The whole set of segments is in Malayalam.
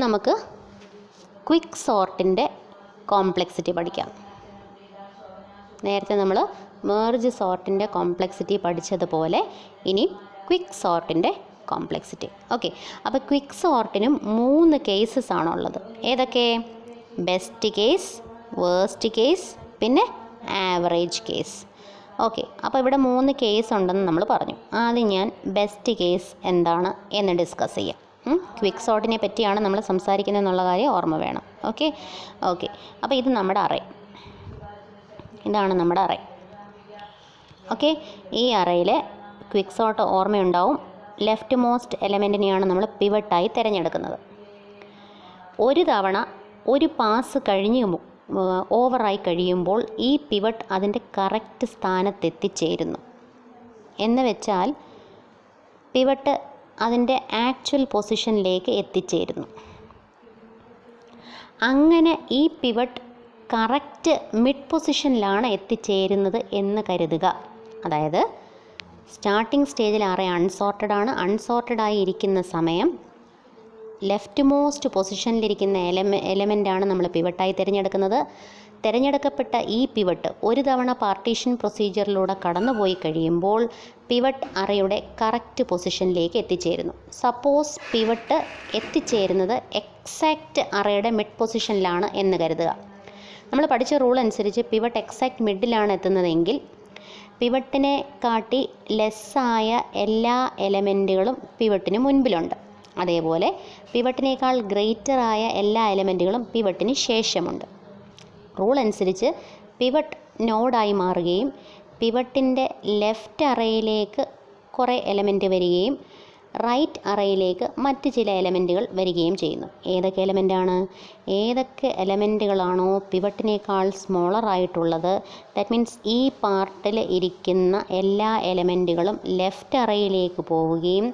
നമുക്ക് ക്വിക്ക് സോർട്ടിൻ്റെ കോംപ്ലക്സിറ്റി പഠിക്കാം. നേരത്തെ നമ്മൾ മെർജ് സോർട്ടിൻ്റെ കോംപ്ലക്സിറ്റി പഠിച്ചതുപോലെ ഇനി ക്വിക്ക് സോർട്ടിൻ്റെ കോംപ്ലക്സിറ്റി. ഓക്കെ, അപ്പോൾ ക്വിക്ക് സോർട്ടിനും 3 കേസസ് ആണുള്ളത്. ഏതൊക്കെ? ബെസ്റ്റ് കേസ്, വേസ്റ്റ് കേസ്, പിന്നെ ആവറേജ് കേസ്. ഓക്കെ, അപ്പോൾ ഇവിടെ 3 കേസ് ഉണ്ടെന്ന് നമ്മൾ പറഞ്ഞു. ആദ്യം ഞാൻ ബെസ്റ്റ് കേസ് എന്താണ് എന്ന് ഡിസ്കസ് ചെയ്യാം. ക്വിക്ക് സോർട്ടിനെ പറ്റിയാണ് നമ്മൾ സംസാരിക്കുന്നത് എന്നുള്ള കാര്യം ഓർമ്മ വേണം. ഓക്കെ, അപ്പോൾ ഇത് നമ്മുടെ അറേ, ഇതാണ് നമ്മുടെ അറേ. ഓക്കെ, ഈ അറേയിൽ ക്വിക്ക് സോർട്ട് ഓർമ്മയുണ്ടാവും. ലെഫ്റ്റ് മോസ്റ്റ് എലമെൻറ്റിനെയാണ് നമ്മൾ പിവട്ടായി തിരഞ്ഞെടുക്കുന്നത്. ഒരു തവണ ഒരു പാസ് ഓവറായി കഴിയുമ്പോൾ ഈ പിവട്ട് അതിൻ്റെ കറക്റ്റ് സ്ഥാനത്തെത്തിച്ചേരുന്നു. എന്ന് വെച്ചാൽ പിവട്ട് അതിൻ്റെ ആക്ച്വൽ പൊസിഷനിലേക്ക് എത്തിച്ചേരുന്നു. അങ്ങനെ ഈ പിവട്ട് കറക്റ്റ് മിഡ് പൊസിഷനിലാണ് എത്തിച്ചേരുന്നത് എന്ന് കരുതുക. അതായത് സ്റ്റാർട്ടിംഗ് സ്റ്റേജിൽ അറേ അൺസോർട്ടഡായി ഇരിക്കുന്ന സമയം ലെഫ്റ്റ് മോസ്റ്റ് പൊസിഷനിലിരിക്കുന്ന എലമെൻ്റാണ് നമ്മൾ പിവട്ടായി തിരഞ്ഞെടുക്കുന്നത്. തിരഞ്ഞെടുക്കപ്പെട്ട ഈ പിവട്ട് ഒരു തവണ പാർട്ടീഷൻ പ്രൊസീജിയറിലൂടെ കടന്നുപോയി കഴിയുമ്പോൾ പിവട്ട് അറേയുടെ കറക്റ്റ് പൊസിഷനിലേക്ക് എത്തിച്ചേരുന്നു. സപ്പോസ് പിവട്ട് എത്തിച്ചേരുന്നത് എക്സാക്റ്റ് അറേയുടെ മിഡ് പൊസിഷനിലാണ് എന്ന് കരുതുക. നമ്മൾ പഠിച്ച റൂൾ അനുസരിച്ച് പിവട്ട് എക്സാക്റ്റ് മിഡിലാണ് എത്തുന്നതെങ്കിൽ പിവട്ടിനെ കാട്ടി ലെസ്സായ എല്ലാ എലമെൻറ്റുകളും പിവട്ടിന് മുൻപിലുണ്ട്. അതേപോലെ പിവട്ടിനേക്കാൾ ഗ്രേറ്ററായ എല്ലാ എലമെൻറ്റുകളും പിവട്ടിന് ശേഷമുണ്ട്. റൂൾ അനുസരിച്ച് പിവട്ട് നോഡായി മാറുകയും പിവട്ടിൻ്റെ ലെഫ്റ്റ് അറേയിലേക്ക് കുറേ എലമെൻറ്റ് വരികയും റൈറ്റ് അറേയിലേക്ക് മറ്റ് ചില എലമെൻറ്റുകൾ വരികയും ചെയ്യുന്നു. ഏതൊക്കെ എലമെൻറ്റുകളാണോ പിവട്ടിനേക്കാൾ സ്മോളറായിട്ടുള്ളത്, ദാറ്റ് മീൻസ് ഈ പാർട്ടിൽ ഇരിക്കുന്ന എല്ലാ എലമെൻറ്റുകളും ലെഫ്റ്റ് അറേയിലേക്ക് പോവുകയും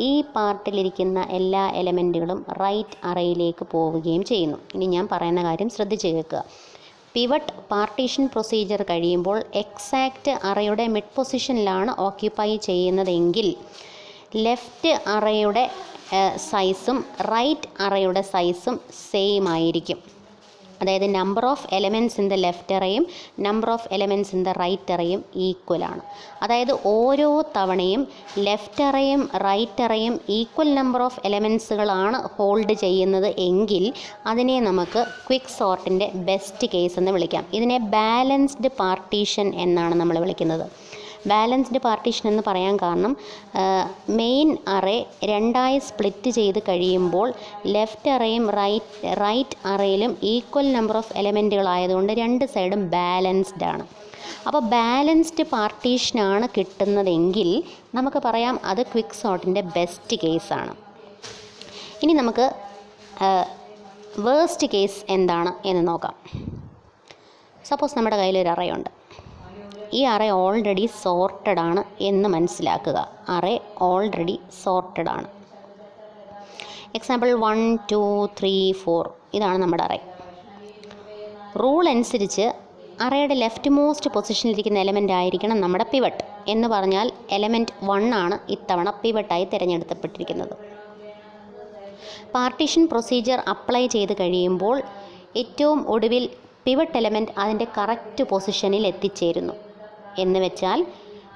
ഈ പാർട്ടിലിരിക്കുന്ന എല്ലാ എലമെൻറ്റുകളും റൈറ്റ് അറേയിലേക്ക് പോവുകയും ചെയ്യുന്നു. ഇനി ഞാൻ പറയുന്ന കാര്യം ശ്രദ്ധിച്ച് കേൾക്കുക. പിവട്ട് പാർട്ടീഷൻ പ്രൊസീജിയർ കഴിയുമ്പോൾ എക്സാക്റ്റ് അറേയുടെ മിഡ് പൊസിഷനിലാണ് ഓക്യുപ്പൈ ചെയ്യുന്നതെങ്കിൽ ലെഫ്റ്റ് അറേയുടെ സൈസും റൈറ്റ് അറേയുടെ സൈസും സെയിം ആയിരിക്കും. അതായത് number of elements in the left അറേയും number of elements in the right അറേയും ഈക്വലാണ്. അതായത് ഓരോ തവണയും ലെഫ്റ്റ് അറേയും റൈറ്റ് അറേയും ഈക്വൽ നമ്പർ ഓഫ് എലമെൻറ്റ്സുകളാണ് ഹോൾഡ് ചെയ്യുന്നത് എങ്കിൽ അതിനെ നമുക്ക് ക്വിക്ക് സോർട്ടിൻ്റെ ബെസ്റ്റ് കേസ് എന്ന് വിളിക്കാം. ഇതിനെ ബാലൻസ്ഡ് പാർട്ടീഷൻ എന്നാണ് നമ്മൾ വിളിക്കുന്നത്. ബാലൻസ്ഡ് പാർട്ടീഷൻ എന്ന് പറയാൻ കാരണം മെയിൻ അറേ 2ആയി സ്പ്ലിറ്റ് ചെയ്ത് കഴിയുമ്പോൾ ലെഫ്റ്റ് അറേയും റൈറ്റ് അറേയിലും ഈക്വൽ നമ്പർ ഓഫ് എലമെൻറ്റുകളായതുകൊണ്ട് 2 സൈഡും ബാലൻസ്ഡ് ആണ്. അപ്പോൾ ബാലൻസ്ഡ് പാർട്ടീഷനാണ് കിട്ടുന്നതെങ്കിൽ നമുക്ക് പറയാം അത് ക്വിക്ക് സോർട്ടിൻ്റെ ബെസ്റ്റ് കേസാണ്. ഇനി നമുക്ക് വേസ്റ്റ് കേസ് എന്താണ് എന്ന് നോക്കാം. സപ്പോസ് നമ്മുടെ കയ്യിലൊരു അറേയുണ്ട്. ഈ അറേ ഓൾറെഡി സോർട്ടഡ് ആണ് എന്ന് മനസ്സിലാക്കുക. അറേ ഓൾറെഡി സോർട്ടഡ് ആണ്. എക്സാമ്പിൾ 1 2 3 4 ഇതാണ് നമ്മുടെ അറേ. റൂൾ അനുസരിച്ച് അറേയുടെ ലെഫ്റ്റ് മോസ്റ്റ് പൊസിഷനിലിരിക്കുന്ന എലമെൻ്റ് ആയിരിക്കണം നമ്മുടെ പിവട്ട്. എന്ന് പറഞ്ഞാൽ എലമെൻറ്റ് 1 ആണ് ഇത്തവണ പിവട്ടായി തിരഞ്ഞെടുക്കപ്പെട്ടിരിക്കുന്നത്. പാർട്ടീഷൻ പ്രൊസീജിയർ അപ്ലൈ ചെയ്ത് കഴിയുമ്പോൾ ഏറ്റവും ഒടുവിൽ പിവട്ട് എലമെൻറ്റ് അതിൻ്റെ കറക്റ്റ് പൊസിഷനിൽ എത്തിച്ചേരുന്നു. എന്ന് വെച്ചാൽ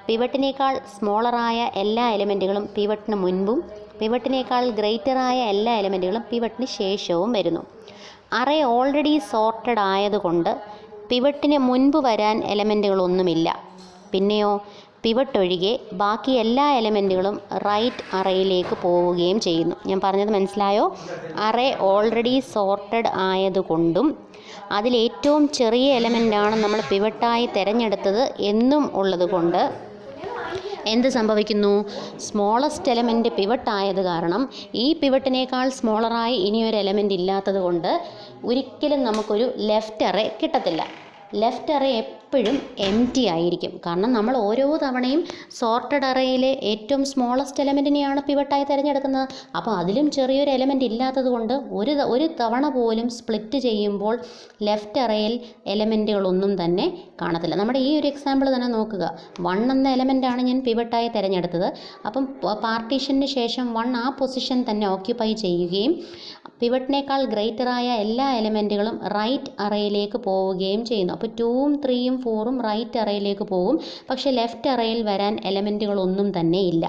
പിവട്ടിനേക്കാൾ സ്മോളറായ എല്ലാ എലമെൻറ്റുകളും പിവട്ടിന് മുൻപും പിവട്ടിനേക്കാൾ ഗ്രേറ്ററായ എല്ലാ എലമെൻറ്റുകളും പിവട്ടിന് ശേഷവും വരുന്നു. അറേ ഓൾറെഡി സോർട്ടഡ് ആയതുകൊണ്ട് പിവട്ടിന് മുൻപ് വരാൻ എലമെൻറ്റുകളൊന്നുമില്ല. പിന്നെയോ പിവട്ട് ഒഴികെ ബാക്കി എല്ലാ എലമെൻറ്റുകളും റൈറ്റ് അറേയിലേക്ക് പോവുകയും ചെയ്യുന്നു. ഞാൻ പറഞ്ഞത് മനസ്സിലായോ? അറേ ഓൾറെഡി സോർട്ടഡ് ആയതുകൊണ്ടും അതിലേറ്റവും ചെറിയ എലമെൻ്റാണ് നമ്മൾ പിവട്ടായി തിരഞ്ഞെടുത്തത് എന്നും ഉള്ളതുകൊണ്ട് എന്ത് സംഭവിക്കുന്നു? സ്മോളസ്റ്റ് എലമെൻറ്റ് പിവട്ടായത് കാരണം ഈ പിവട്ടിനേക്കാൾ സ്മോളറായി ഇനിയൊരു എലമെൻറ്റ് ഇല്ലാത്തത് കൊണ്ട് ഒരിക്കലും നമുക്കൊരു ലെഫ്റ്റ് അറേ കിട്ടത്തില്ല. ലെഫ്റ്റ് അറേ എപ്പോഴും എംപ്റ്റി ആയിരിക്കും. കാരണം നമ്മൾ ഓരോ തവണയും സോർട്ടഡ് അറേയിലെ ഏറ്റവും സ്മോളസ്റ്റ് എലമെൻറ്റിനെയാണ് പിവട്ടായി തിരഞ്ഞെടുക്കുന്നത്. അപ്പോൾ അതിലും ചെറിയൊരു എലമെൻറ്റ് ഇല്ലാത്തത് കൊണ്ട് ഒരു തവണ പോലും സ്പ്ലിറ്റ് ചെയ്യുമ്പോൾ ലെഫ്റ്റ് അറേയിൽ എലമെൻറ്റുകളൊന്നും തന്നെ കാണത്തില്ല. നമ്മുടെ ഈ ഒരു എക്സാമ്പിൾ തന്നെ നോക്കുക. 1 എന്ന എലമെൻറ്റാണ് ഞാൻ പിവട്ടായി തിരഞ്ഞെടുത്തത്. അപ്പം പാർട്ടീഷന് ശേഷം 1 ആ പൊസിഷൻ തന്നെ ഓക്യുപ്പൈ ചെയ്യുകയും പിവറ്റിനേക്കാൾ ഗ്രേറ്ററായ എല്ലാ എലമെൻറ്റുകളും റൈറ്റ് അറേയിലേക്ക് പോവുകയും ചെയ്യുന്നു. അപ്പോൾ 2ഉം 3ഉം 4ഉം റൈറ്റ് അറേയിലേക്ക് പോകും. പക്ഷേ ലെഫ്റ്റ് അറേയിൽ വരാൻ എലമെൻറ്റുകളൊന്നും തന്നെ ഇല്ല.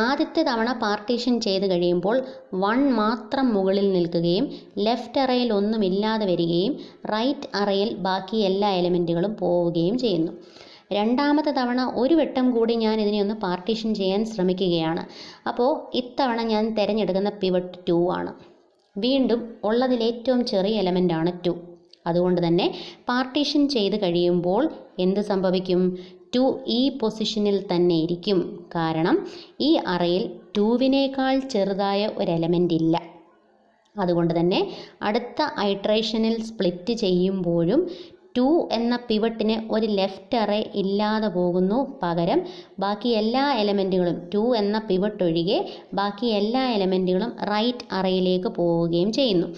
ആദ്യത്തെ തവണ പാർട്ടീഷൻ ചെയ്ത് കഴിയുമ്പോൾ 1 മാത്രം മുകളിൽ നിൽക്കുകയും ലെഫ്റ്റ് അറേയിൽ ഒന്നുമില്ലാതെ വരികയും റൈറ്റ് അറേയിൽ ബാക്കി എല്ലാ എലമെൻറ്റുകളും പോവുകയും ചെയ്യുന്നു. രണ്ടാമത്തെ തവണ ഒരു വട്ടം കൂടി ഞാൻ ഇതിനെ ഒന്ന് പാർട്ടീഷൻ ചെയ്യാൻ ശ്രമിക്കുകയാണ്. അപ്പോൾ ഇത്തവണ ഞാൻ തിരഞ്ഞെടുക്കുന്ന പിവറ്റ് 2 ആണ്. വീണ്ടും ഉള്ളതിൽ ഏറ്റവും ചെറിയ എലമെൻ്റാണ് 2. അതുകൊണ്ട് തന്നെ പാർട്ടീഷൻ ചെയ്ത് കഴിയുമ്പോൾ എന്ത് സംഭവിക്കും? 2 ഈ പൊസിഷനിൽ തന്നെ ഇരിക്കും. കാരണം ഈ അറയിൽ 2വിനേക്കാൾ ചെറുതായ ഒരു എലമെൻ്റ് ഇല്ല. അതുകൊണ്ട് തന്നെ അടുത്ത ഐട്രേഷനിൽ സ്പ്ലിറ്റ് ചെയ്യുമ്പോഴും 2 എന്ന പിവട്ടിന് ഒരു ലെഫ്റ്റ് അറേ ഇല്ലാതെ പോകുന്നു. പകരം ബാക്കി എല്ലാ എലമെൻറ്റുകളും 2 എന്ന പിവട്ട് ഒഴികെ ബാക്കി എല്ലാ എലമെൻറ്റുകളും റൈറ്റ് അറേയിലേക്ക് പോവുകയും ചെയ്യുന്നു.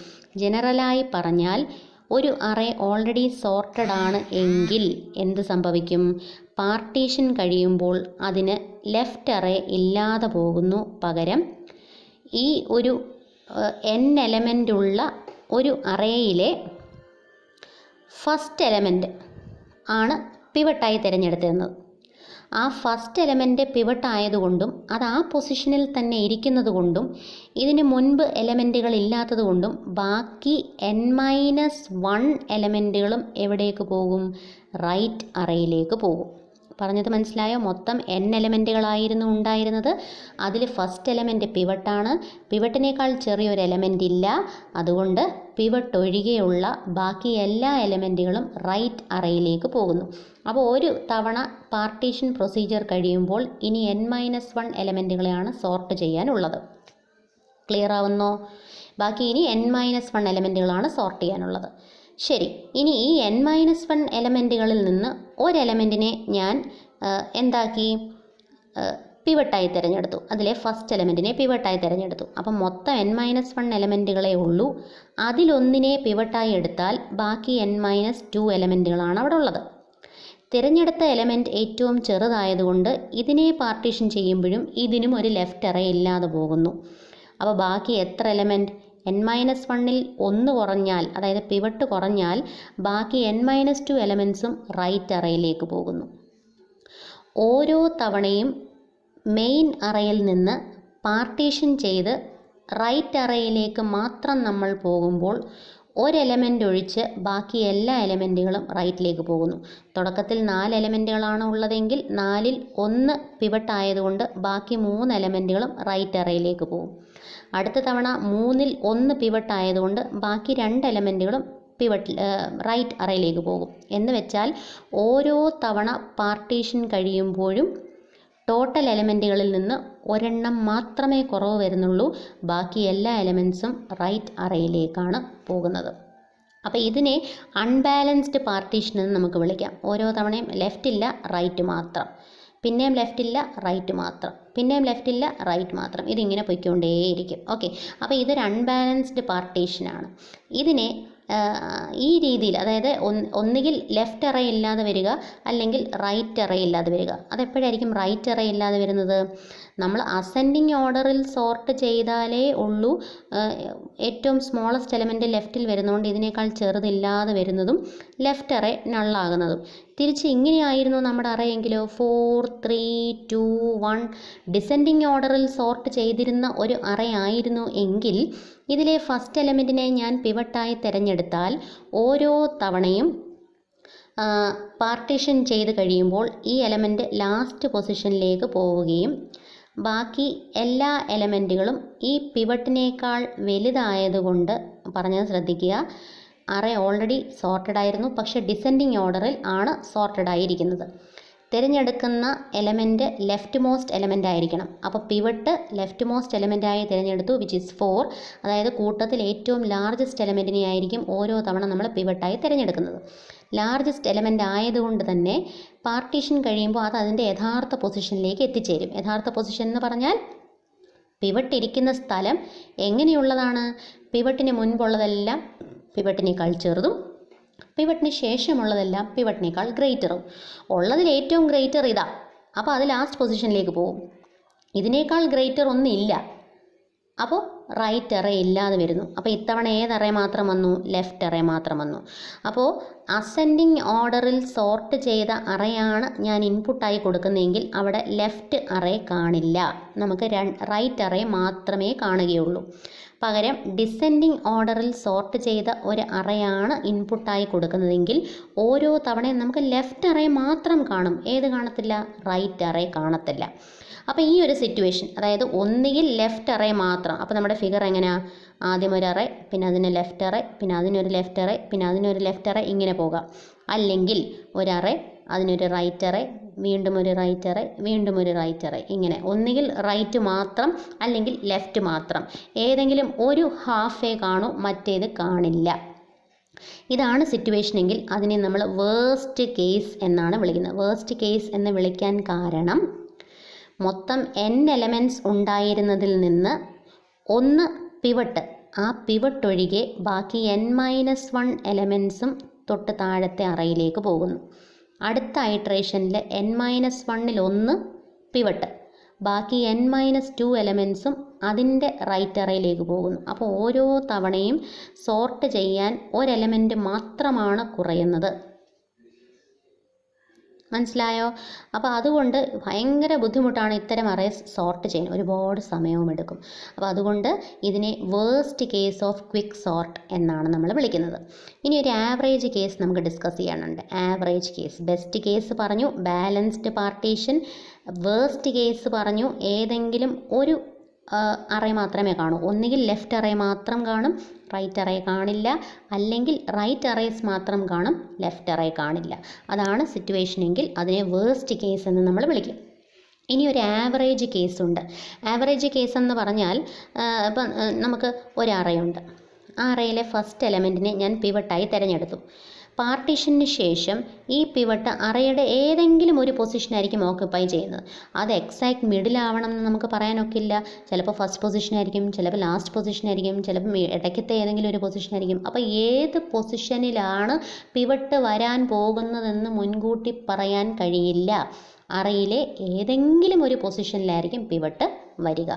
ജനറലായി പറഞ്ഞാൽ ഒരു അറേ ഓൾറെഡി സോർട്ടഡ് ആണ് എങ്കിൽ എന്ത് സംഭവിക്കും? പാർട്ടീഷൻ കഴിയുമ്പോൾ അതിന് ലെഫ്റ്റ് അറേ ഇല്ലാതെ പോകുന്നു. പകരം ഈ ഒരു n എലമെൻ്റ് ഉള്ള ഒരു അറേയിലെ ഫസ്റ്റ് എലമെൻറ്റ് ആണ് പിവട്ടായി തിരഞ്ഞെടുത്തിരുന്നത്. ആ ഫസ്റ്റ് എലമെൻറ്റ് പിവട്ട് ആയതുകൊണ്ടും അത് ആ പൊസിഷനിൽ തന്നെ ഇരിക്കുന്നത് കൊണ്ടും ഇതിന് മുൻപ് എലമെൻറ്റുകൾ ഇല്ലാത്തത് കൊണ്ടും ബാക്കി n-1 എലമെൻറ്റുകളും എവിടേക്ക് പോകും? റൈറ്റ് അറേയിലേക്ക് പോകും. പറഞ്ഞത് മനസ്സിലായോ? മൊത്തം n എലമെൻറ്റുകളായിരുന്നു ഉണ്ടായിരുന്നത്. അതിൽ ഫസ്റ്റ് എലമെൻറ്റ് പിവട്ടാണ്. പിവട്ടിനേക്കാൾ ചെറിയൊരു എലമെൻ്റ് ഇല്ല. അതുകൊണ്ട് പിവട്ട് ഒഴികെയുള്ള ബാക്കി എല്ലാ എലമെൻറ്റുകളും റൈറ്റ് അറേയിലേക്ക് പോകുന്നു. അപ്പോൾ ഒരു തവണ പാർട്ടീഷൻ പ്രൊസീജിയർ കഴിയുമ്പോൾ ഇനി n-1 എലമെൻറ്റുകളെയാണ് സോർട്ട് ചെയ്യാനുള്ളത്. ക്ലിയർ ആവുന്നോ? ബാക്കി ഇനി n-1 എലമെൻറ്റുകളാണ് സോർട്ട് ചെയ്യാനുള്ളത്. ശരി, ഇനി ഈ n-1 എലമെൻറ്റുകളിൽ നിന്ന് ഒരു എലമെൻറ്റിനെ ഞാൻ എന്താക്കി? പിവട്ടായി തിരഞ്ഞെടുത്തു. അതിലെ ഫസ്റ്റ് എലമെൻറ്റിനെ പിവട്ടായി തിരഞ്ഞെടുത്തു. അപ്പം മൊത്തം n-1 എലമെൻറ്റുകളേ ഉള്ളൂ. അതിലൊന്നിനെ പിവട്ടായി എടുത്താൽ ബാക്കി n-2 എലമെൻറ്റുകളാണ് അവിടെ ഉള്ളത്. തിരഞ്ഞെടുത്ത എലമെൻറ്റ് ഏറ്റവും ചെറുതായതുകൊണ്ട് ഇതിനെ പാർട്ടീഷൻ ചെയ്യുമ്പോഴും ഇതിനും ഒരു ലെഫ്റ്റ് അറേ ഇല്ലാതെ പോകുന്നു. അപ്പോൾ ബാക്കി എത്ര എലമെൻറ്റ്? n-1ൽ 1 കുറഞ്ഞാൽ, അതായത് പിവട്ട് കുറഞ്ഞാൽ ബാക്കി n-2 എലമെൻസും റൈറ്റ് അറേയിലേക്ക് പോകുന്നു. ഓരോ തവണയും മെയിൻ അറേയിൽ നിന്ന് പാർട്ടീഷൻ ചെയ്ത് റൈറ്റ് അറേയിലേക്ക് മാത്രം നമ്മൾ പോകുമ്പോൾ ഒരു എലമെൻ്റ് ഒഴിച്ച് ബാക്കി എല്ലാ എലമെൻറ്റുകളും റൈറ്റിലേക്ക് പോകുന്നു. തുടക്കത്തിൽ 4 എലമെൻറ്റുകളാണ് ഉള്ളതെങ്കിൽ 4ൽ 1 പിവട്ട് ആയതുകൊണ്ട് ബാക്കി 3 എലമെൻറ്റുകളും റൈറ്റ് അറേയിലേക്ക് പോകും. അടുത്ത തവണ 3ൽ 1 പിവട്ട് ആയതുകൊണ്ട് ബാക്കി 2 എലമെൻറ്റുകളും റൈറ്റ് അറേയിലേക്ക് പോകും. എന്ന് വെച്ചാൽ ഓരോ തവണ പാർട്ടീഷൻ കഴിയുമ്പോഴും ടോട്ടൽ എലമെൻറ്റുകളിൽ നിന്ന് ഒരെണ്ണം മാത്രമേ കുറവ് വരുന്നുള്ളൂ. ബാക്കി എല്ലാ എലമെൻസും റൈറ്റ് അറേയിലേക്കാണ് പോകുന്നത്. അപ്പോൾ ഇതിനെ അൺബാലൻസ്ഡ് പാർട്ടീഷൻ എന്ന് നമുക്ക് വിളിക്കാം. ഓരോ തവണയും ലെഫ്റ്റ് ഇല്ല, റൈറ്റ് മാത്രം, പിന്നെയും ലെഫ്റ്റ് ഇല്ല, റൈറ്റ് മാത്രം, പിന്നെയും ലെഫ്റ്റ് ഇല്ല, റൈറ്റ് മാത്രം. ഇതിങ്ങനെ പൊയ്ക്കൊണ്ടേയിരിക്കും. ഓക്കെ, അപ്പോൾ ഇതൊരു അൺബാലൻസ്ഡ് പാർട്ടീഷനാണ്. ഇതിനെ ഈ രീതിയിൽ, അതായത് ഒന്നുകിൽ ലെഫ്റ്റ് അറേ ഇല്ലാതെ വരിക, അല്ലെങ്കിൽ റൈറ്റ് അറേ ഇല്ലാതെ വരിക. അതെപ്പോഴായിരിക്കും റൈറ്റ് അറേ ഇല്ലാതെ വരുന്നത്? നമ്മൾ അസെൻഡിങ് ഓർഡറിൽ സോർട്ട് ചെയ്താലേ ഉള്ളൂ ഏറ്റവും സ്മോളസ്റ്റ് എലമെൻറ്റ് ലെഫ്റ്റിൽ വരുന്നതുകൊണ്ട് ഇതിനേക്കാൾ ചെറുതില്ലാതെ വരുന്നതും ലെഫ്റ്റ് അറേ നള്ളാകുന്നതും. തിരിച്ച് ഇങ്ങനെയായിരുന്നു നമ്മുടെ അറേ എങ്കിലോ 4 3 2 1 ഡിസെൻഡിങ് ഓർഡറിൽ സോർട്ട് ചെയ്തിരുന്ന ഒരു അറേ ആയിരുന്നു എങ്കിൽ ഇതിലെ ഫസ്റ്റ് എലമെൻറ്റിനെ ഞാൻ പിവട്ടായി തിരഞ്ഞെടുത്താൽ ഓരോ തവണയും പാർട്ടീഷൻ ചെയ്ത് കഴിയുമ്പോൾ ഈ എലമെൻറ്റ് ലാസ്റ്റ് പൊസിഷനിലേക്ക് പോവുകയും ബാക്കി എല്ലാ എലമെൻറ്റുകളും ഈ പിവട്ടിനേക്കാൾ വലുതായതുകൊണ്ട്, പറഞ്ഞത് ശ്രദ്ധിക്കുക, അറേ ഓൾറെഡി സോർട്ടഡ് ആയിരുന്നു, പക്ഷേ ഡിസെൻഡിങ് ഓർഡറിൽ ആണ് സോർട്ടഡ് ആയിരിക്കുന്നത്. തിരഞ്ഞെടുക്കുന്ന എലമെൻറ്റ് ലെഫ്റ്റ് മോസ്റ്റ് എലമെൻ്റ് ആയിരിക്കണം. അപ്പോൾ പിവട്ട് ലെഫ്റ്റ് മോസ്റ്റ് എലമെൻ്റായി തിരഞ്ഞെടുത്തു, വിച്ച് ഈസ് 4. അതായത് കൂട്ടത്തിൽ ഏറ്റവും ലാർജസ്റ്റ് എലമെൻറ്റിനെ ആയിരിക്കും ഓരോ തവണ നമ്മൾ പിവട്ടായി തിരഞ്ഞെടുക്കുന്നത്. ലാർജസ്റ്റ് എലമെൻ്റ് ആയതുകൊണ്ട് തന്നെ പാർട്ടീഷൻ കഴിയുമ്പോൾ അത് അതിൻ്റെ യഥാർത്ഥ പൊസിഷനിലേക്ക് എത്തിച്ചേരും. യഥാർത്ഥ പൊസിഷൻ എന്ന് പറഞ്ഞാൽ പിവട്ട് ഇരിക്കുന്ന സ്ഥലം എങ്ങനെയുള്ളതാണ്? പിവട്ടിന് മുൻപുള്ളതെല്ലാം പിവട്ടിനേക്കാൾ ചെറുതും പിവട്ടിന് ശേഷമുള്ളതെല്ലാം പിവട്ടിനേക്കാൾ ഗ്രേറ്ററും. ഉള്ളതിൽ ഏറ്റവും ഗ്രേറ്റർ ഇതാ, അപ്പോൾ അത് ലാസ്റ്റ് പൊസിഷനിലേക്ക് പോകും. ഇതിനേക്കാൾ ഗ്രേറ്റർ ഒന്നുമില്ല, അപ്പോൾ റൈറ്റ് അറേ ഇല്ലാതെ വരുന്നു. അപ്പോൾ ഇത്തവണ ഏത് അറേ മാത്രം വന്നു? ലെഫ്റ്റ് അറേ മാത്രം വന്നു. അപ്പോൾ അസെൻഡിങ് ഓർഡറിൽ സോർട്ട് ചെയ്ത അറേയാണ് ഞാൻ ഇൻപുട്ടായി കൊടുക്കുന്നതെങ്കിൽ അവിടെ ലെഫ്റ്റ് അറേ കാണില്ല, നമുക്ക് റൈറ്റ് അറേ മാത്രമേ കാണുകയുള്ളൂ. പകരം ഡിസെൻഡിങ് ഓർഡറിൽ സോർട്ട് ചെയ്ത ഒരു അറേയാണ് ഇൻപുട്ടായി കൊടുക്കുന്നതെങ്കിൽ ഓരോ തവണയും നമുക്ക് ലെഫ്റ്റ് അറേ മാത്രം കാണും. ഏത് കാണത്തില്ല? റൈറ്റ് അറേ കാണത്തില്ല. അപ്പോൾ ഈ ഒരു സിറ്റുവേഷൻ, അതായത് ഒന്നുകിൽ ലെഫ്റ്റ് അറേ മാത്രം, അപ്പോൾ നമ്മുടെ ഫിഗർ എങ്ങനെയാണ്? ആദ്യം ഒരു അറേ, പിന്നെ അതിന് ലെഫ്റ്റ് അറേ, പിന്നെ അതിനൊരു ലെഫ്റ്റ് അറേ, പിന്നെ അതിനൊരു ലെഫ്റ്റ് അറേ, ഇങ്ങനെ പോകാം. അല്ലെങ്കിൽ ഒരു അറേ, അതിനൊരു റൈറ്റ് അറേ, വീണ്ടും ഒരു റൈറ്റ് അറേ, വീണ്ടും ഒരു റൈറ്റ് അറേ, ഇങ്ങനെ. ഒന്നുകിൽ റൈറ്റ് മാത്രം അല്ലെങ്കിൽ ലെഫ്റ്റ് മാത്രം, ഏതെങ്കിലും ഒരു ഹാഫേ കാണൂ, മറ്റേത് കാണില്ല. ഇതാണ് സിറ്റുവേഷനെങ്കിൽ അതിനെ നമ്മൾ വേഴ്സ്റ്റ് കേസ് എന്നാണ് വിളിക്കുന്നത്. വേഴ്സ്റ്റ് കേസ് എന്ന് വിളിക്കാൻ കാരണം മൊത്തം n എലമെൻറ്റ്സ് ഉണ്ടായിരുന്നതിൽ നിന്ന് ഒന്ന് പിവട്ട്, ആ പിവട്ട് ഒഴികെ ബാക്കി n-1 എലമെൻറ്റ്സും തൊട്ട് താഴത്തെ അറയിലേക്ക് പോകുന്നു. അടുത്ത ഐട്രേഷനിൽ n-1 1 പിവട്ട്, ബാക്കി n-2 എലമെൻറ്റ്സും അതിൻ്റെ റൈറ്റ് അറയിലേക്ക് പോകുന്നു. അപ്പോൾ ഓരോ തവണയും സോർട്ട് ചെയ്യാൻ ഒരു എലമെൻറ്റ് മാത്രമാണ് കുറയുന്നത്. മനസ്സിലായോ? അപ്പോൾ അതുകൊണ്ട് ഭയങ്കര ബുദ്ധിമുട്ടാണ് ഇത്തരം അറേസ് സോർട്ട് ചെയ്യാൻ, ഒരുപാട് സമയവും എടുക്കും. അപ്പോൾ അതുകൊണ്ട് ഇതിനെ worst case of quick sort എന്നാണ് നമ്മൾ വിളിക്കുന്നത്. ഇനി ഒരു ആവറേജ് കേസ് നമുക്ക് ഡിസ്കസ് ചെയ്യാനുണ്ട്. ആവറേജ് കേസ്, ബെസ്റ്റ് കേസ് പറഞ്ഞു ബാലൻസ്ഡ് പാർട്ടീഷൻ, വേഴ്സ്റ്റ് കേസ് പറഞ്ഞു ഏതെങ്കിലും ഒരു അറേ മാത്രമേ കാണൂ. ഒന്നുകിൽ ലെഫ്റ്റ് അറേ മാത്രം കാണും, റൈറ്റ് അറേ കാണില്ല, അല്ലെങ്കിൽ റൈറ്റ് അറേസ് മാത്രം കാണും, ലെഫ്റ്റ് അറേ കാണില്ല. അതാണ് സിറ്റുവേഷനെങ്കിൽ അതിനെ വേഴ്സ്റ്റ് കേസ് എന്ന് നമ്മൾ വിളിക്കും. ഇനി ഒരു ആവറേജ് കേസുണ്ട്. ആവറേജ് കേസ് എന്ന് പറഞ്ഞാൽ ഇപ്പം നമുക്ക് ഒരു അറേയുണ്ട്. ആ അറയിലെ ഫസ്റ്റ് എലമെൻറ്റിനെ ഞാൻ പിവട്ടായി തിരഞ്ഞെടുത്തു. പാർട്ടീഷന് ശേഷം ഈ പിവട്ട് അറയുടെ ഏതെങ്കിലും ഒരു പൊസിഷനായിരിക്കും ഓക്കുപ്പൈ ചെയ്യുന്നത്. അത് എക്സാക്ട് മിഡിലാവണം എന്ന് നമുക്ക് പറയാനൊക്കില്ല. ചിലപ്പോൾ ഫസ്റ്റ് പൊസിഷനായിരിക്കും, ചിലപ്പോൾ ലാസ്റ്റ് പൊസിഷനായിരിക്കും, ചിലപ്പോൾ ഇടയ്ക്കത്തെ ഏതെങ്കിലും ഒരു പൊസിഷനായിരിക്കും. അപ്പോൾ ഏത് പൊസിഷനിലാണ് പിവട്ട് വരാൻ പോകുന്നതെന്ന് മുൻകൂട്ടി പറയാൻ കഴിയില്ല. അറയിലെ ഏതെങ്കിലും ഒരു പൊസിഷനിലായിരിക്കും പിവട്ട് വരിക.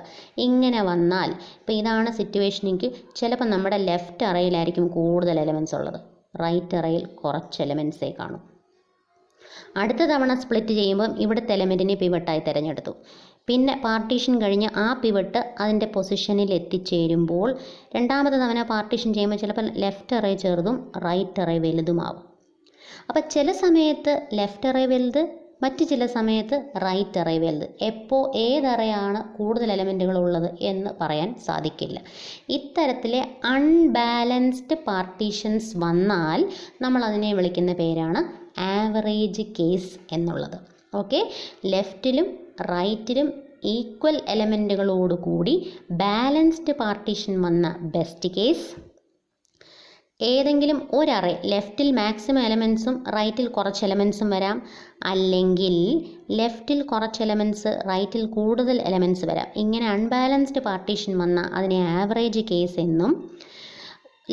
ഇങ്ങനെ വന്നാൽ ഇപ്പോൾ ഇതാണ് സിറ്റുവേഷനെങ്കിൽ ചിലപ്പോൾ നമ്മുടെ ലെഫ്റ്റ് അറയിലായിരിക്കും കൂടുതൽ എലമെൻറ്റ്സ് ഉള്ളത്, റൈറ്റ് അറയിൽ കുറച്ച് എലമെൻറ്റ്സേ കാണും. അടുത്ത തവണ സ്പ്ലിറ്റ് ചെയ്യുമ്പം ഇവിടുത്തെ എലമെൻറ്റിനെ പിവട്ടായി തിരഞ്ഞെടുത്തു. പിന്നെ പാർട്ടീഷൻ കഴിഞ്ഞ് ആ പിവട്ട് അതിൻ്റെ പൊസിഷനിൽ എത്തിച്ചേരുമ്പോൾ രണ്ടാമത്തെ തവണ പാർട്ടീഷൻ ചെയ്യുമ്പോൾ ചിലപ്പോൾ ലെഫ്റ്റ് അറേ ചെറുതും റൈറ്റ് അറേ വലുതുമാവും. അപ്പോൾ ചില സമയത്ത് ലെഫ്റ്റ് അറേ വലുത്, മറ്റ് ചില സമയത്ത് റൈറ്റ് അറേ വലുത്. എപ്പോൾ ഏതറയാണ് കൂടുതൽ എലമെൻറ്റുകൾ ഉള്ളത് എന്ന് പറയാൻ സാധിക്കില്ല. ഇത്തരത്തിലെ അൺബാലൻസ്ഡ് പാർട്ടീഷൻസ് വന്നാൽ നമ്മൾ അതിനെ വിളിക്കുന്ന പേരാണ് ആവറേജ് കേസ് എന്നുള്ളത്. ഓക്കെ, ലെഫ്റ്റിലും റൈറ്റിലും ഈക്വൽ എലമെൻറ്റുകളോടുകൂടി ബാലൻസ്ഡ് പാർട്ടീഷൻ വന്ന ബെസ്റ്റ് കേസ്, ഏതെങ്കിലും ഒരറേ ലെഫ്റ്റിൽ മാക്സിമം എലമെൻറ്റ്സും റൈറ്റിൽ കുറച്ച് എലമെൻറ്റ്സും വരാം, അല്ലെങ്കിൽ ലെഫ്റ്റിൽ കുറച്ച് എലമെൻറ്റ്സ് റൈറ്റിൽ കൂടുതൽ എലമെൻറ്റ്സ് വരാം. ഇങ്ങനെ അൺബാലൻസ്ഡ് പാർട്ടീഷൻ വന്നാൽ അതിനെ ആവറേജ് കേസ് എന്നും,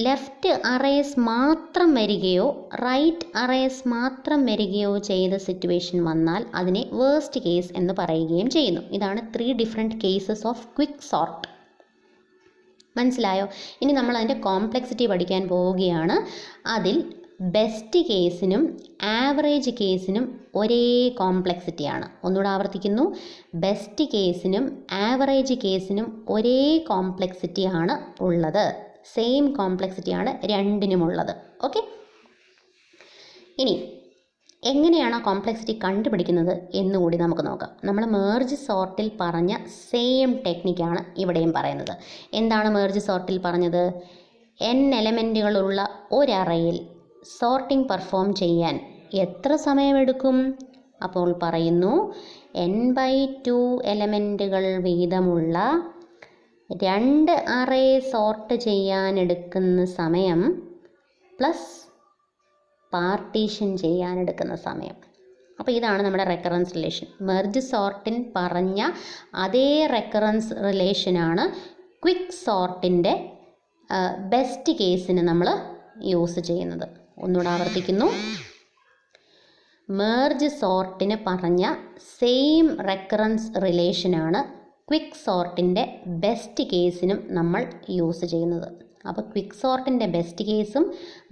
ലെഫ്റ്റ് അറേസ് മാത്രം വരികയോ റൈറ്റ് അറേസ് മാത്രം വരികയോ ചെയ്ത സിറ്റുവേഷൻ വന്നാൽ അതിനെ വേഴ്സ്റ്റ് കേസ് എന്ന് പറയുകയും ചെയ്യുന്നു. ഇതാണ് 3 different cases of quick sort. മനസ്സിലായോ? ഇനി നമ്മൾ അതിൻ്റെ കോംപ്ലക്സിറ്റി പഠിക്കാൻ പോവുകയാണ്. അതിൽ ബെസ്റ്റ് കേസിനും ആവറേജ് കേസിനും ഒരേ കോംപ്ലക്സിറ്റിയാണ്. ഒന്നുകൂടെ ആവർത്തിക്കുന്നു, ബെസ്റ്റ് കേസിനും ആവറേജ് കേസിനും ഒരേ കോംപ്ലക്സിറ്റിയാണ് ഉള്ളത്. സെയിം കോംപ്ലക്സിറ്റിയാണ് രണ്ടിനുമുള്ളത്. ഓക്കെ, ഇനി എങ്ങനെയാണ് ആ കോംപ്ലക്സിറ്റി കണ്ടുപിടിക്കുന്നത് എന്നുകൂടി നമുക്ക് നോക്കാം. നമ്മൾ മേർജ് സോർട്ടിൽ പറഞ്ഞ സെയിം ടെക്നിക്കാണ് ഇവിടെയും പറയുന്നത്. എന്താണ് മേർജ് സോർട്ടിൽ പറഞ്ഞത്? n എലമെൻറ്റുകളുള്ള ഒരറയിൽ സോർട്ടിംഗ് പെർഫോം ചെയ്യാൻ എത്ര സമയമെടുക്കും? അപ്പോൾ പറയുന്നു n/2 എലമെൻറ്റുകൾ വീതമുള്ള 2 അറേ സോർട്ട് ചെയ്യാനെടുക്കുന്ന സമയം പ്ലസ് പാർട്ടീഷൻ ചെയ്യാൻ എടുക്കുന്ന സമയം. അപ്പോൾ ഇതാണ് നമ്മുടെ റെക്കറൻസ് റിലേഷൻ. മെർജ് സോർട്ടിൻ പറഞ്ഞ അതേ റെക്കറൻസ് റിലേഷനാണ് ക്വിക്ക് സോർട്ടിൻ്റെ ബെസ്റ്റ് കേസിന് നമ്മൾ യൂസ് ചെയ്യുന്നത്. ഒന്നുകൂടെ ആവർത്തിക്കുന്നു. മെർജ് സോർട്ടിന് പറഞ്ഞ സെയിം റെക്കറൻസ് റിലേഷനാണ് ക്വിക്ക് സോർട്ടിൻ്റെ ബെസ്റ്റ് കേസിനും നമ്മൾ യൂസ് ചെയ്യുന്നത്. അപ്പോൾ ക്വിക്ക് സോർട്ടിൻ്റെ ബെസ്റ്റ് കേസും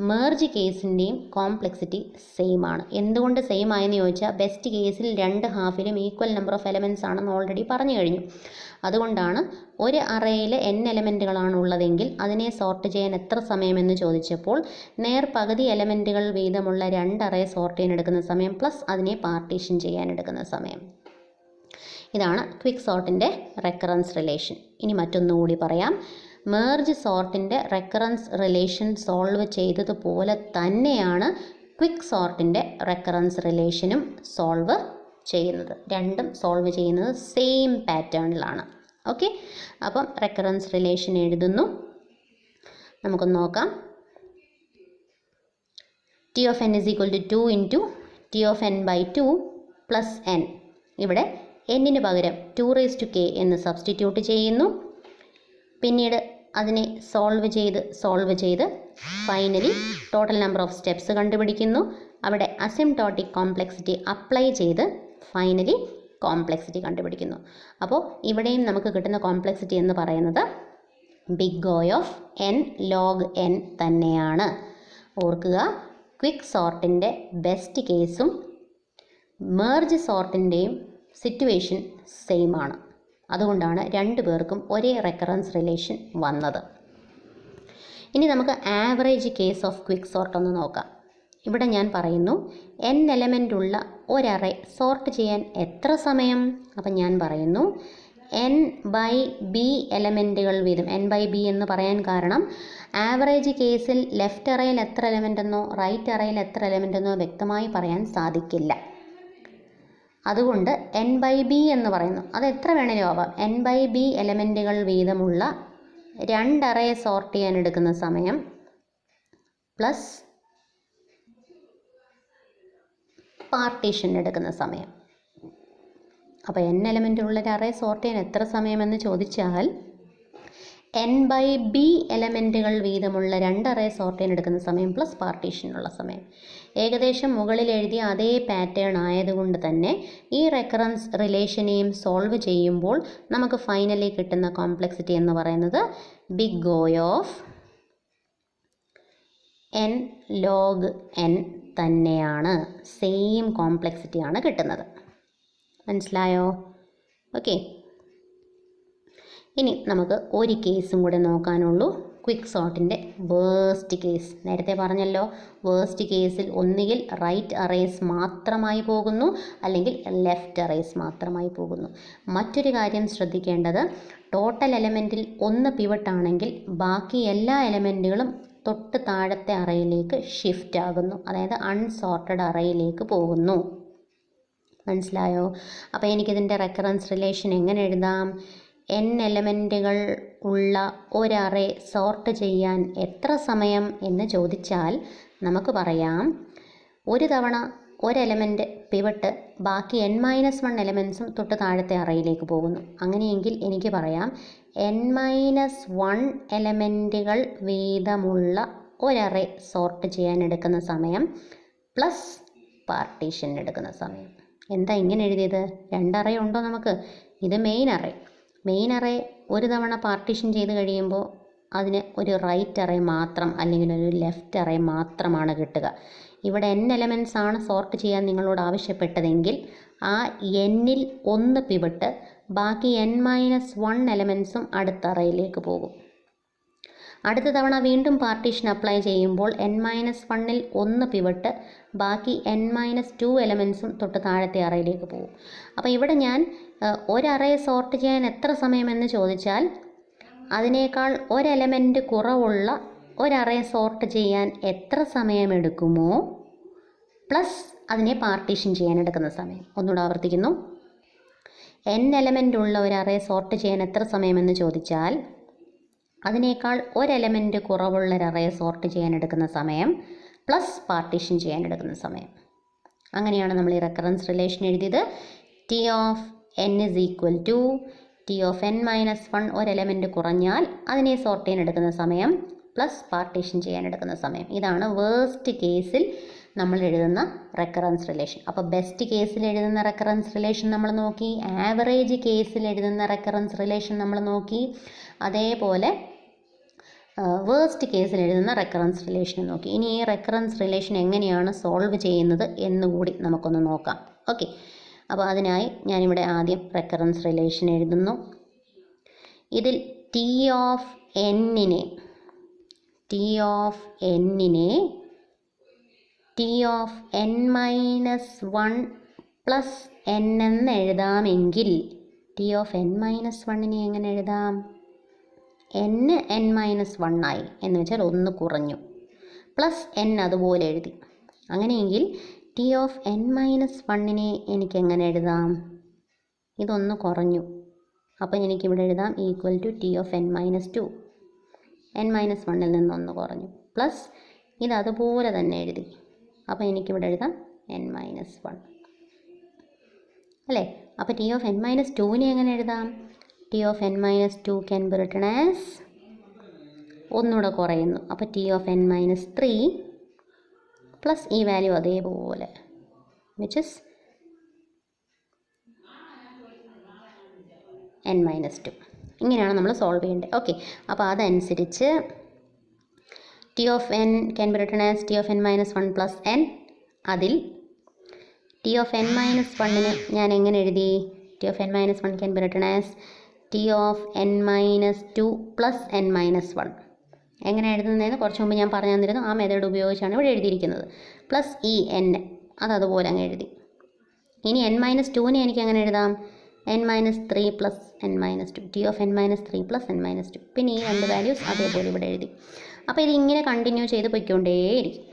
മെർജ് കേസിൻ്റെയും കോംപ്ലക്സിറ്റി സെയിം ആണ്. എന്തുകൊണ്ട് സെയിം ആയെന്ന് ചോദിച്ചാൽ ബെസ്റ്റ് കേസിൽ രണ്ട് ഹാഫിലും ഈക്വൽ നമ്പർ ഓഫ് എലമെൻറ്റ്സ് ആണെന്ന് ഓൾറെഡി പറഞ്ഞു കഴിഞ്ഞു. അതുകൊണ്ടാണ് ഒരു അറേയിൽ n എലമെൻറ്റുകളാണ് ഉള്ളതെങ്കിൽ അതിനെ സോർട്ട് ചെയ്യാൻ എത്ര സമയമെന്ന് ചോദിച്ചപ്പോൾ നേർപകുതി എലമെൻറ്റുകൾ വീതമുള്ള രണ്ട് അറേ സോർട്ട് ചെയ്യാൻ എടുക്കുന്ന സമയം പ്ലസ് അതിനെ പാർട്ടീഷൻ ചെയ്യാൻ എടുക്കുന്ന സമയം. ഇതാണ് ക്വിക്ക് സോർട്ടിൻ്റെ റെക്കറൻസ് റിലേഷൻ. ഇനി മറ്റൊന്നുകൂടി പറയാം. മെർജ് സോർട്ടിൻ്റെ റെക്കറൻസ് റിലേഷൻ സോൾവ് ചെയ്തതുപോലെ തന്നെയാണ് ക്വിക്ക് സോർട്ടിൻ്റെ റെക്കറൻസ് റിലേഷനും സോൾവ് ചെയ്യുന്നത്. രണ്ടും സോൾവ് ചെയ്യുന്നത് സെയിം പാറ്റേണിലാണ്. ഓക്കെ, അപ്പം റെക്കറൻസ് റിലേഷൻ എഴുതുന്നു. നമുക്കൊന്ന് നോക്കാം. T of n is equal to 2 into T of n/2 plus n. ഇവിടെ എന്നിന് പകരം 2k എന്ന് സബ്സ്റ്റിറ്റ്യൂട്ട് ചെയ്യുന്നു. പിന്നീട് അതിനെ സോൾവ് ചെയ്ത് finally total number of steps കണ്ടുപിടിക്കുന്നു. അവിടെ അസിംപ്റ്റോട്ടിക് കോംപ്ലക്സിറ്റി അപ്ലൈ ചെയ്ത് ഫൈനലി കോംപ്ലക്സിറ്റി കണ്ടുപിടിക്കുന്നു. അപ്പോൾ ഇവിടെയും നമുക്ക് കിട്ടുന്ന കോംപ്ലക്സിറ്റി എന്ന് പറയുന്നത് big O of n log n തന്നെയാണ്. ഓർക്കുക, ക്വിക്ക് സോർട്ടിൻ്റെ ബെസ്റ്റ് കേസും മെർജ് സോർട്ടിൻ്റെയും സിറ്റുവേഷൻ സെയിം ആണ്. അതുകൊണ്ടാണ് രണ്ടു പേർക്കും ഒരേ റെക്കറൻസ് റിലേഷൻ വന്നത്. ഇനി നമുക്ക് average case of quick sort ഒന്ന് നോക്കാം. ഇവിടെ ഞാൻ പറയുന്നു n എലമെൻ്റ് ഉള്ള ഒരറേ സോർട്ട് ചെയ്യാൻ എത്ര സമയം? അപ്പം ഞാൻ പറയുന്നു n/b എലമെൻറ്റുകൾ വീതം. n/b എന്ന് പറയാൻ കാരണം ആവറേജ് കേസിൽ ലെഫ്റ്റ് അറേയിൽ എത്ര എലമെൻ്റ് എന്നോ റൈറ്റ് അറേയിൽ എത്ര എലമെൻ്റ് എന്നോ വ്യക്തമായി പറയാൻ സാധിക്കില്ല. അതുകൊണ്ട് n/b എന്ന് പറയുന്നു. അത് എത്ര വേണേലും ആവാം. n/b എലമെൻറ്റുകൾ വീതമുള്ള രണ്ട് അറേ സോർട്ട് ചെയ്യാൻ എടുക്കുന്ന സമയം പ്ലസ് പാർട്ടീഷൻ എടുക്കുന്ന സമയം. അപ്പോൾ n എലമെൻ്റ് ഉള്ള ഒരു അറേ സോർട്ട് ചെയ്യാൻ എത്ര സമയമെന്ന് ചോദിച്ചാൽ n/b എലമെൻറ്റുകൾ വീതമുള്ള രണ്ട് അറേ സോർട്ട് ചെയ്യാൻ എടുക്കുന്ന സമയം പ്ലസ് പാർട്ടീഷനുള്ള സമയം. ഏകദേശം മുകളിൽ എഴുതിയ അതേ പാറ്റേൺ ആയതുകൊണ്ട് തന്നെ ഈ റെക്കറൻസ് റിലേഷനെയും സോൾവ് ചെയ്യുമ്പോൾ നമുക്ക് ഫൈനലി കിട്ടുന്ന കോംപ്ലക്സിറ്റി എന്ന് പറയുന്നത് big O of n log n തന്നെയാണ്. സെയിം കോംപ്ലക്സിറ്റിയാണ് കിട്ടുന്നത്. മനസ്സിലായോ? ഓക്കെ, ഇനി നമുക്ക് ഒരു കേസും കൂടെ നോക്കാനുള്ളൂ. ക്വിക്ക് സോർട്ടിൻ്റെ വേസ്റ്റ് കേസ്. നേരത്തെ പറഞ്ഞല്ലോ, വേസ്റ്റ് കേസിൽ ഒന്നുകിൽ റൈറ്റ് അറേസ് മാത്രമായി പോകുന്നു അല്ലെങ്കിൽ ലെഫ്റ്റ് അറേസ് മാത്രമായി പോകുന്നു. മറ്റൊരു കാര്യം ശ്രദ്ധിക്കേണ്ടത്, ടോട്ടൽ എലമെൻറ്റിൽ ഒന്ന് പിവട്ടാണെങ്കിൽ ബാക്കി എല്ലാ എലമെൻറ്റുകളും തൊട്ട് താഴത്തെ അറയിലേക്ക് ഷിഫ്റ്റ് ആകുന്നു. അതായത് അൺസോർട്ടഡ് അറയിലേക്ക് പോകുന്നു. മനസ്സിലായോ? അപ്പോൾ എനിക്കിതിൻ്റെ റെക്കറൻസ് റിലേഷൻ എങ്ങനെ എഴുതാം? n എലമെൻറ്റുകൾ ഉള്ള ഒരറേ സോർട്ട് ചെയ്യാൻ എത്ര സമയം എന്ന് ചോദിച്ചാൽ നമുക്ക് പറയാം, ഒരു തവണ ഒരെലമെൻറ്റ് പിവട്ട് ബാക്കി n-1 എലമെൻറ്റ്സും തൊട്ട് താഴത്തെ അറയിലേക്ക് പോകുന്നു. അങ്ങനെയെങ്കിൽ എനിക്ക് പറയാം n-1 എലമെൻറ്റുകൾ വീതമുള്ള ഒരറേ സോർട്ട് ചെയ്യാൻ എടുക്കുന്ന സമയം പ്ലസ് പാർട്ടീഷൻ എടുക്കുന്ന സമയം. എന്താ ഇങ്ങനെ എഴുതിയത്? രണ്ടറേ ഉണ്ടോ നമുക്ക്? ഇത് മെയിൻ അറേ ഒരു തവണ പാർട്ടീഷൻ ചെയ്ത് കഴിയുമ്പോൾ അതിന് ഒരു റൈറ്റ് അറേ മാത്രം അല്ലെങ്കിൽ ഒരു ലെഫ്റ്റ് അറേ മാത്രമാണ് കിട്ടുക. ഇവിടെ n എലമെൻറ്റ്സ് ആണ് സോർട്ട് ചെയ്യാൻ നിങ്ങളോട് ആവശ്യപ്പെട്ടതെങ്കിൽ ആ n-ൽ ഒന്ന് പിവട്ട് ബാക്കി n-1 എലമെൻറ്റ്സും അടുത്ത അറയിലേക്ക് പോകും. അടുത്ത തവണ വീണ്ടും പാർട്ടീഷൻ അപ്ലൈ ചെയ്യുമ്പോൾ n-1-ൽ ഒന്ന് പിവട്ട് ബാക്കി n-2 എലമെൻറ്റ്സും തൊട്ട് താഴത്തെ അറയിലേക്ക് പോകും. അപ്പോൾ ഇവിടെ ഞാൻ ഒരറേ സോർട്ട് ചെയ്യാൻ എത്ര സമയമെന്ന് ചോദിച്ചാൽ അതിനേക്കാൾ ഒരെലമെൻറ്റ് കുറവുള്ള ഒരറേ സോർട്ട് ചെയ്യാൻ എത്ര സമയമെടുക്കുമോ പ്ലസ് അതിനെ പാർട്ടീഷൻ ചെയ്യാൻ എടുക്കുന്ന സമയം. ഒന്നുകൂടെ ആവർത്തിക്കുന്നു. n എലമെൻ്റ് ഉള്ള ഒരു അറേ സോർട്ട് ചെയ്യാൻ എത്ര സമയമെന്ന് ചോദിച്ചാൽ അതിനേക്കാൾ ഒരെലമെൻറ്റ് കുറവുള്ള ഒരു അറേ സോർട്ട് ചെയ്യാൻ എടുക്കുന്ന സമയം പ്ലസ് പാർട്ടീഷൻ ചെയ്യാൻ എടുക്കുന്ന സമയം. അങ്ങനെയാണ് നമ്മൾ ഈ റെക്കറൻസ് റിലേഷൻ എഴുതിയത്. T of N is equal to T of N minus 1 ഒരു എലമെൻറ്റ് കുറഞ്ഞാൽ അതിനെ സോർട്ട് ചെയ്യാൻ എടുക്കുന്ന സമയം പ്ലസ് പാർട്ടീഷൻ ചെയ്യാൻ എടുക്കുന്ന സമയം. ഇതാണ് വേസ്റ്റ് കേസിൽ നമ്മൾ എഴുതുന്ന റെക്കറൻസ് റിലേഷൻ. അപ്പോൾ ബെസ്റ്റ് കേസിൽ എഴുതുന്ന റെക്കറൻസ് റിലേഷൻ നമ്മൾ നോക്കി, ആവറേജ് കേസിൽ എഴുതുന്ന റെക്കറൻസ് റിലേഷൻ നമ്മൾ നോക്കി, അതേപോലെ വേസ്റ്റ് കേസിൽ എഴുതുന്ന റെക്കറൻസ് റിലേഷൻ നോക്കി. ഇനി ഈ റെക്കറൻസ് റിലേഷൻ എങ്ങനെയാണ് സോൾവ് ചെയ്യുന്നത് എന്നുകൂടി നമുക്കൊന്ന് നോക്കാം. ഓക്കെ, അപ്പോൾ അതിനായി ഞാനിവിടെ ആദ്യം റെക്കറൻസ് റിലേഷൻ എഴുതുന്നു. ഇതിൽ ടി ഓഫ് എന്നിനെ T of n minus 1 plus n എന്ന് എഴുതാമെങ്കിൽ ടി ഓഫ് n മൈനസ് 1നെ എങ്ങനെ എഴുതാം? n മൈനസ് 1 ആയി എന്ന് വെച്ചാൽ 1 കുറഞ്ഞു, പ്ലസ് n അതുപോലെ എഴുതി. അങ്ങനെയെങ്കിൽ ടി ഓഫ് n മൈനസ് 1നെ എനിക്ക് എങ്ങനെ എഴുതാം? ഇതൊന്ന് കുറഞ്ഞു, അപ്പോൾ എനിക്കിവിടെ എഴുതാം equal to T of n minus 2. n minus 1ൽ നിന്ന് 1 കുറഞ്ഞു, പ്ലസ് ഇത് അതുപോലെ തന്നെ എഴുതി. അപ്പോൾ എനിക്കിവിടെ എഴുതാം n മൈനസ് 1 അല്ലേ. അപ്പോൾ ടി ഓഫ് n മൈനസ് 2നെ എങ്ങനെ എഴുതാം? T of n minus 2 can be written as, ഒന്നുകൂടെ കുറയുന്നു, അപ്പോൾ T of n minus 3 plus ഈ വാല്യൂ അതേപോലെ, വിച്ച് ഇസ് n മൈനസ് 2. ഇങ്ങനെയാണ് നമ്മൾ സോൾവ് ചെയ്യേണ്ടത്. ഓക്കെ, അപ്പോൾ അതനുസരിച്ച് T of n can be written as T of n minus 1 plus n. അതിൽ ടി ഓഫ് n മൈനസ് 1നെ ഞാൻ എങ്ങനെ എഴുതി? T of n minus 1 can be written as T of n minus 2 plus n minus 1. എങ്ങനെ എഴുതുന്നതെന്ന് കുറച്ച് മുമ്പ് ഞാൻ പറഞ്ഞു തന്നിരുന്നു. ആ മെത്തേഡ് ഉപയോഗിച്ചാണ് ഇവിടെ എഴുതിയിരിക്കുന്നത്. പ്ലസ് ഈ n അതുപോലെ അങ്ങ് എഴുതി. ഇനി n മൈനസ് 2നെ എനിക്ക് എങ്ങനെ എഴുതാം? n minus 3 plus n minus 2, T of n minus 3 plus n minus 2. പിന്നെ ഈ രണ്ട് വാല്യൂസ് അതേപോലെ ഇവിടെ എഴുതി. അപ്പോൾ ഇത് ഇങ്ങനെ കണ്ടിന്യൂ ചെയ്ത് പൊയ്ക്കൊണ്ടേയിരിക്കും.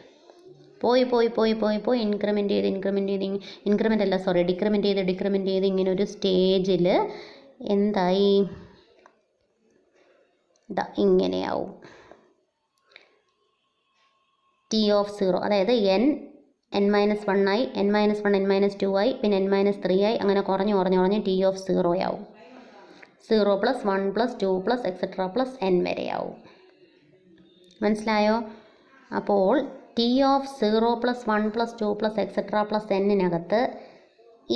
പോയി ഇൻക്രിമെൻ്റ് ചെയ്ത് ഡിക്രിമെൻ്റ് ചെയ്ത് ഇങ്ങനെ ഒരു സ്റ്റേജിൽ എന്തായി? ഇങ്ങനെയാവും. ടി ഓഫ് 0, അതായത് n മൈനസ് 1 ആയി, n മൈനസ് 1 n മൈനസ് 2 ആയി, പിന്നെ n മൈനസ് 3 ആയി, അങ്ങനെ കുറഞ്ഞ് ടി ഓഫ് 0 ആവും. 0 plus 1 plus 2 plus etcetera plus n വരെയാവും. മനസ്സിലായോ? അപ്പോൾ T of 0 plus 1 plus 2 plus etcetera plus എന്നിനകത്ത്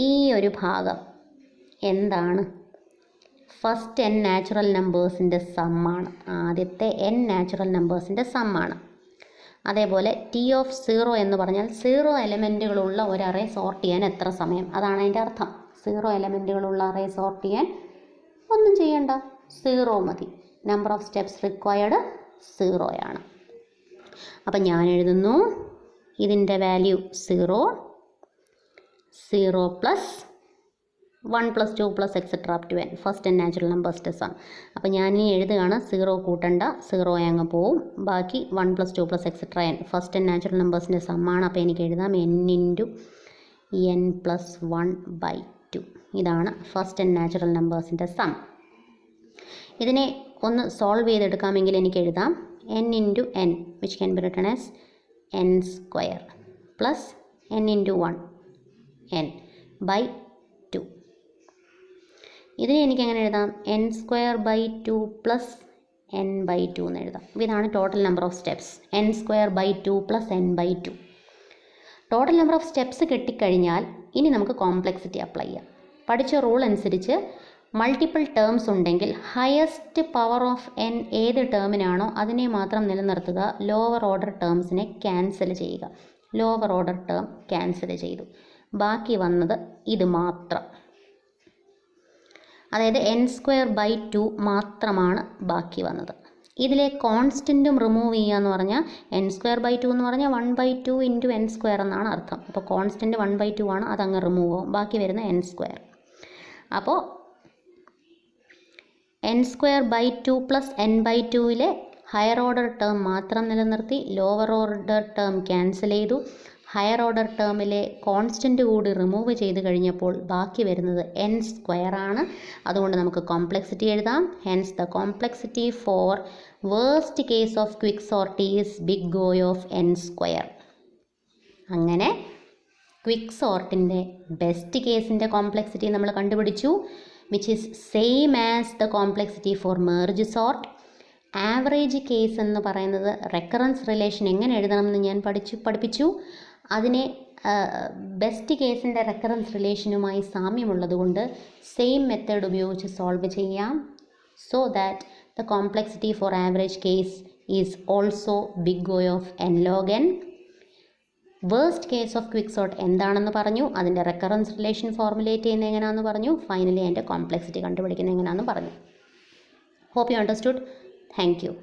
ഈ ഒരു ഭാഗം എന്താണ്? ഫസ്റ്റ് n നാച്ചുറൽ നമ്പേഴ്സിൻ്റെ സമ്മാണ്. ആദ്യത്തെ n നാച്ചുറൽ നമ്പേഴ്സിൻ്റെ സമ്മാണ്. അതേപോലെ ടി ഓഫ് 0 എന്ന് പറഞ്ഞാൽ 0 എലമെൻറ്റുകളുള്ള ഒരു അറേ സോർട്ട് ചെയ്യാൻ എത്ര സമയം, അതാണ് അതിൻ്റെ അർത്ഥം. 0 എലമെൻറ്റുകളുള്ള അറേ സോർട്ട് ചെയ്യാൻ ഒന്നും ചെയ്യണ്ട, 0 മതി. നമ്പർ ഓഫ് സ്റ്റെപ്സ് റിക്വയർഡ് 0 ആണ്. അപ്പം ഞാൻ എഴുതുന്നു ഇതിൻ്റെ value 0 plus 1 plus 2 plus etcetera up to n, first n natural നമ്പേഴ്സിൻ്റെ സം. അപ്പോൾ ഞാൻ ഇനി എഴുതുകയാണ്, 0 കൂട്ടണ്ട, 0 അങ്ങ് പോവും, ബാക്കി 1 plus 2 plus etcetera n, first n natural നമ്പേഴ്സിൻ്റെ സമ്മാണ്. അപ്പോൾ എനിക്ക് എഴുതാം n ഇൻറ്റു n പ്ലസ് 1/2. ഇതാണ് ഫസ്റ്റ് n നാച്ചുറൽ നമ്പേഴ്സിൻ്റെ സം. ഇതിനെ ഒന്ന് സോൾവ് ചെയ്തെടുക്കാമെങ്കിൽ എനിക്ക് എഴുതാം n into n which can be written as n square plus n into 1 n/2. ഇതിനെ എനിക്ക് എങ്ങനെ എഴുതാം? n square by 2 plus n/2 എന്ന് എഴുതാം. ഇതാണ് total number of steps, n square by 2 plus n/2. Total number of steps കിട്ടിക്കഴിഞ്ഞാൽ ഇനി നമുക്ക് കോംപ്ലക്സിറ്റി അപ്ലൈ ചെയ്യാം. പഠിച്ച റൂൾ അനുസരിച്ച് മൾട്ടിപ്പിൾ ടേംസ് ഉണ്ടെങ്കിൽ ഹയസ്റ്റ് പവർ ഓഫ് n ഏത് ടേമിനാണോ അതിനെ മാത്രം നിലനിർത്തുക, ലോവർ ഓർഡർ ടേംസിനെ ക്യാൻസൽ ചെയ്യുക. ലോവർ ഓർഡർ ടേം ക്യാൻസൽ ചെയ്തു, ബാക്കി വന്നത് ഇത് മാത്രം, അതായത് n സ്ക്വയർ ബൈ 2 മാത്രമാണ് ബാക്കി വന്നത്. ഇതിലെ കോൺസ്റ്റൻറ്റും റിമൂവ് ചെയ്യുക എന്ന് പറഞ്ഞാൽ n സ്ക്വയർ ബൈ 2 എന്ന് പറഞ്ഞാൽ 1/2 ഇൻറ്റു n സ്ക്വയർ എന്നാണ് അർത്ഥം. അപ്പോൾ കോൺസ്റ്റൻറ്റ് 1/2 ആണ്, അതങ്ങ് റിമൂവ് ആവും, ബാക്കി വരുന്ന n സ്ക്വയർ. അപ്പോൾ n സ്ക്വയർ ബൈ 2 പ്ലസ് n/2ലെ ഹയർ ഓർഡർ ടേം മാത്രം നിലനിർത്തി, ലോവർ ഓർഡർ ടേം ക്യാൻസൽ ചെയ്തു. ഹയർ ഓർഡർ ടേമിലെ കോൺസ്റ്റൻറ്റ് കൂടി റിമൂവ് ചെയ്ത് കഴിഞ്ഞപ്പോൾ ബാക്കി വരുന്നത് n സ്ക്വയർ ആണ്. അതുകൊണ്ട് നമുക്ക് കോംപ്ലക്സിറ്റി എഴുതാം. Hence the complexity for worst case of quick sort is big O of n square. അങ്ങനെ ക്വിക്ക് സോർട്ടിൻ്റെ ബെസ്റ്റ് കേസിൻ്റെ കോംപ്ലക്സിറ്റി നമ്മൾ കണ്ടുപിടിച്ചു, which is same as the complexity for merge sort. Average case എന്ന് പറയുന്നത് റെക്കറൻസ് റിലേഷൻ എങ്ങനെ എഴുതണമെന്ന് ഞാൻ പഠിപ്പിച്ചു. അതിനെ ബെസ്റ്റ് കേസിൻ്റെ റെക്കറൻസ് റിലേഷനുമായി സാമ്യമുള്ളതുകൊണ്ട് സെയിം മെത്തേഡ് ഉപയോഗിച്ച് സോൾവ് ചെയ്യാം. So that the complexity for average case is also big O of n log n. Worst case of quick sort എന്താണെന്ന് പറഞ്ഞു, അതിൻ്റെ റെക്കറൻസ് റിലേഷൻ ഫോർമുലേറ്റ് ചെയ്യുന്നത് എങ്ങനെയാണെന്ന് പറഞ്ഞു, ഫൈനലി അതിൻ്റെ കോംപ്ലക്സിറ്റി കണ്ടുപിടിക്കുന്നത് എങ്ങനെയാണെന്ന് പറഞ്ഞു. Hope you understood. Thank U.